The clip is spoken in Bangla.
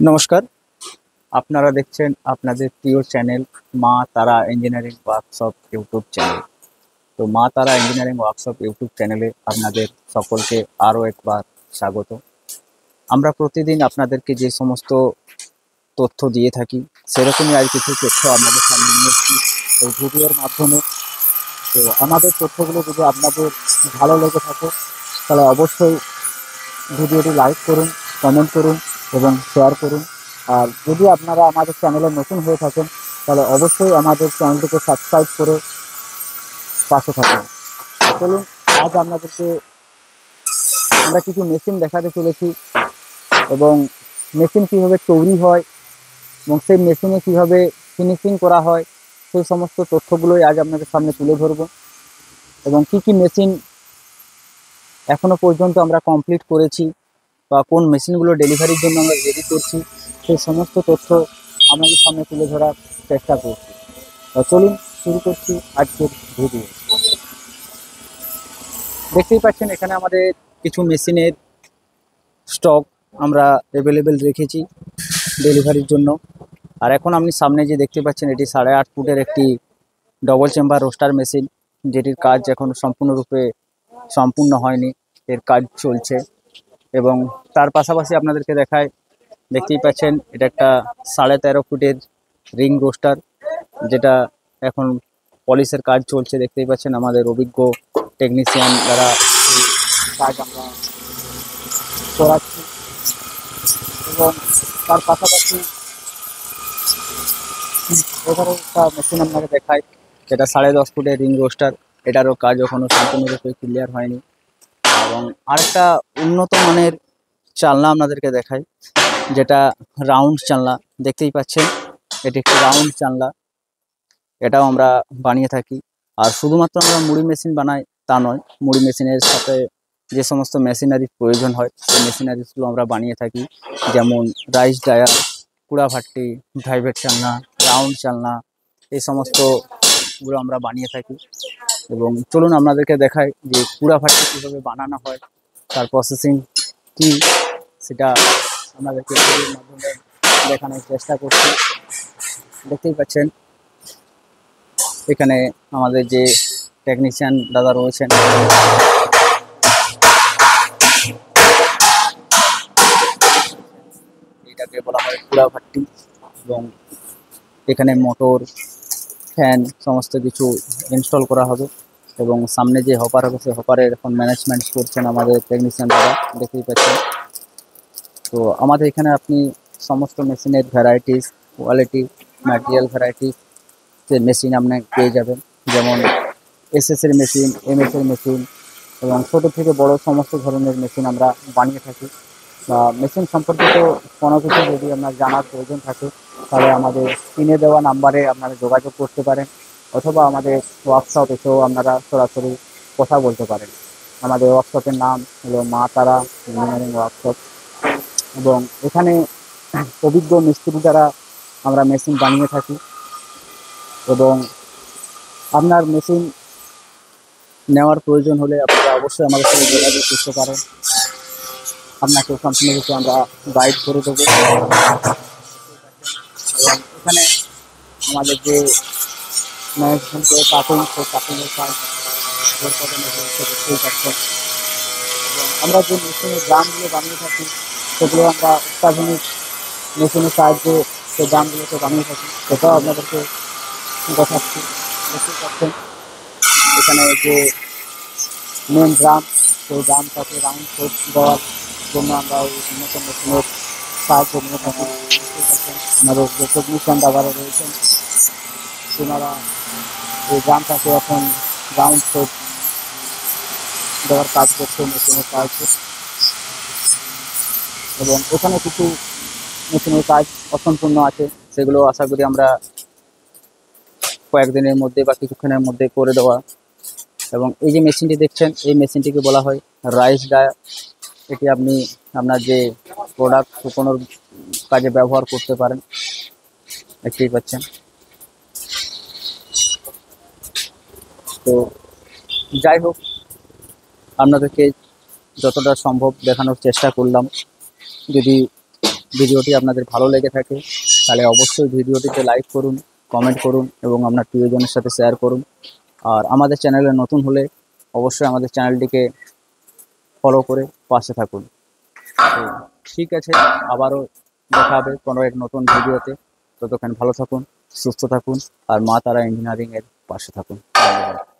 নমস্কার। আপনারা দেখছেন আপনাদের প্রিয় চ্যানেল মা তারা ইঞ্জিনিয়ারিং ওয়ার্কশপ ইউটিউব চ্যানেল। তো মা তারা ইঞ্জিনিয়ারিং ওয়ার্কশপ ইউটিউব চ্যানেলে আপনাদের সকলকে আরও একবার স্বাগত। আমরা প্রতিদিন আপনাদেরকে যে সমস্ত তথ্য দিয়ে থাকি সেরকমই আর কিছু তথ্য আপনাদের সামনে নিয়ে এসেছি এই ভিডিওর মাধ্যমে। তো আমাদের তথ্যগুলো যদি আপনাদের ভালো লেগে থাকে তাহলে অবশ্যই ভিডিওটি লাইক করুন, কমেন্ট করুন এবং শেয়ার করুন। আর যদি আপনারা আমাদের চ্যানেলে নতুন হয়ে থাকেন তাহলে অবশ্যই আমাদের চ্যানেলটিকে সাবস্ক্রাইব করে পাশে থাকুন। চলুন আজ আপনাদেরকে আমরা কিছু মেশিন দেখাতে চলেছি এবং মেশিন কীভাবে তৈরি হয় এবং সেই মেশিনে কীভাবে ফিনিশিং করা হয় সেই সমস্ত তথ্যগুলোই আজ আপনাদের সামনে তুলে ধরব এবং কী কী মেশিন এখনও পর্যন্ত আমরা কমপ্লিট করেছি বা কোন মেশিনগুলো ডেলিভারির জন্য আমরা রেডি করছি সেই সমস্ত তথ্য আমাদের সামনে তুলে ধরার চেষ্টা করছি। চলুন শুরু করছি আজকের ভিডিও। দেখতেই পাচ্ছেন এখানে আমাদের কিছু মেশিনের স্টক আমরা অ্যাভেলেবেল রেখেছি ডেলিভারির জন্য। আর এখন আপনি সামনে যে দেখতে পাচ্ছেন এটি 8.5 ফুটের একটি ডবল চেম্বার রোস্টার মেশিন, যেটির কাজ এখন সম্পূর্ণ হয়নি, এর কাজ চলছে। এবং তার পাশাপাশি আপনাদেরকে দেখায়, দেখতেই পাচ্ছেন এটা একটা 13.5 ফুটের রিং রোস্টার, যেটা এখন পলিশের কাজ চলছে। দেখতেই পাচ্ছেন আমাদের অভিজ্ঞ টেকনিশিয়ান দ্বারা এই কাজ আমরা করাচ্ছি। এবং তার পাশাপাশি এখানে একটা মেশিন আপনাকে দেখায়, যেটা 10.5 ফুটের রিং রোস্টার, এটারও কাজ এখনও সম্পূর্ণরূপে ক্লিয়ার হয়নি। এবং আরেকটা উন্নত মানের চালনা আপনাদেরকে দেখায়, যেটা রাউন্ড চালনা। দেখতেই পাচ্ছেন এটি একটি রাউন্ড চালনা, এটাও আমরা বানিয়ে থাকি। আর শুধুমাত্র আমরা মুড়ি মেশিন বানাই তা নয়, মুড়ি মেশিনের সাথে যে সমস্ত মেশিনারির প্রয়োজন হয় সেই মেশিনারিজগুলো আমরা বানিয়ে থাকি, যেমন রাইস ডায়ার, কুড়া ভাট্টি, ভাইভেট চালনা, রাউন্ড চালনা, এই সমস্তগুলো আমরা বানিয়ে থাকি। এবং চলুন আপনাদেরকে দেখাই যে কুড়া ভাট্টি কীভাবে বানানো হয়, তার প্রসেসিং কী, সেটা আপনাদেরকে ভিডিওর মাধ্যমে দেখানোর চেষ্টা করছি। দেখতেই পাচ্ছেন এখানে আমাদের যে টেকনিশিয়ান দাদা রয়েছেন, এটাকে বলা হয় কুড়া ভাট্টি। এবং এখানে মোটর, ফ্যান সমস্ত কিছু ইনস্টল করা হবে। এবং সামনে যে হপার হবে সেই হপারের এখন ম্যানেজমেন্ট করছেন আমাদের টেকনিশিয়ান দাদা, দেখতেই পাচ্ছেন। তো আমাদের এখানে আপনি সমস্ত মেশিনের ভ্যারাইটিস, কোয়ালিটি, ম্যাটেরিয়াল ভ্যারাইটিস যে মেশিন আপনি পেয়ে যাবেন, যেমন এসএসের মেশিন, এমএসের মেশিন এবং ছোটো থেকে বড় সমস্ত ধরনের মেশিন আমরা বানিয়ে থাকি। বা মেশিন সম্পর্কিত কোনো কিছু যদি আপনার জানার প্রয়োজন থাকে তাহলে আমাদের স্ক্রিনে দেওয়া নাম্বারে আপনারা যোগাযোগ করতে পারেন, অথবা আমাদের ওয়ার্কশপ এসেও আপনারা সরাসরি কথা বলতে পারেন। আমাদের ওয়ার্কশপের নাম হলো মা তারা ইঞ্জিনিয়ারিং ওয়ার্কশপ। এবং এখানে অভিজ্ঞ মিস্ত্রি দ্বারা আমরা মেশিন বানিয়ে থাকি। এবং আপনার মেশিন নেওয়ার প্রয়োজন হলে আপনারা অবশ্যই আমাদের সাথে যোগাযোগ করতে পারেন, আপনাকে সম্পূর্ণরূপে আমরা গাইড করে দেবো। এবং এখানে আমাদের যে ম্যানেজমেন্ট করে কাটিং, সেই কাটিংয়ের কাজ দেখতেই পাচ্ছেন। এবং আমরা যে মেশিনের দামগুলো বানিয়ে থাকি সেগুলো আমরা অত্যাধুনিক মেশিনের সাহায্যে সেই দামগুলোকে বানিয়ে থাকি, সেটাও আপনাদেরকে দেখাচ্ছি। দেখতেই পাচ্ছেন এখানে যে মেন ড্রাম, সেই ড্রামটাকে রাউন্ড শেপ দেওয়ার জন্য আমরা এই উন্নত মেশিনের সাহায্য নিয়ে থাকি। দেখতেই পাচ্ছেন আমাদের যে টেকনিশিয়ান দাদারা রয়েছেন তেনারা এই ড্রামটাকে এখন রাউন্ড শেপ দেওয়ার কাজ করছে মেশিনের সাহায্যে। এবং এখানে কিছু মেশিনের কাজ অসম্পূর্ণ আছে, সেগুলো আশা করি আমরা কয়েকদিনের মধ্যে বা কিছুক্ষণের মধ্যে করে দেওয়া। এবং এই যে মেশিনটি দেখছেন, এই মেশিনটিকে বলা হয় রাইস ডায়ার। এটি আপনি আপনার যে প্রোডাক্ট শুকোনোর কাজে ব্যবহার করতে পারেন, দেখতেই পাচ্ছেন। তো যাই হোক, আপনাদেরকে যতটা সম্ভব দেখানোর চেষ্টা করলাম। যদি ভিডিওটি আপনাদের ভালো লেগে থাকে তাহলে অবশ্যই ভিডিওটিতে লাইক করুন, কমেন্ট করুন এবং আপনার প্রিয়জনের সাথে শেয়ার করুন। আর আমাদের চ্যানেলে নতুন হলে অবশ্যই আমাদের চ্যানেলটিকে ফলো করে পাশে থাকুন। তো ঠিক আছে, আবারও দেখা হবে কোনো এক নতুন ভিডিওতে। ততক্ষণ ভালো থাকুন, সুস্থ থাকুন আর মা তারা ইঞ্জিনিয়ারিংয়ের পাশে থাকুন। ধন্যবাদ।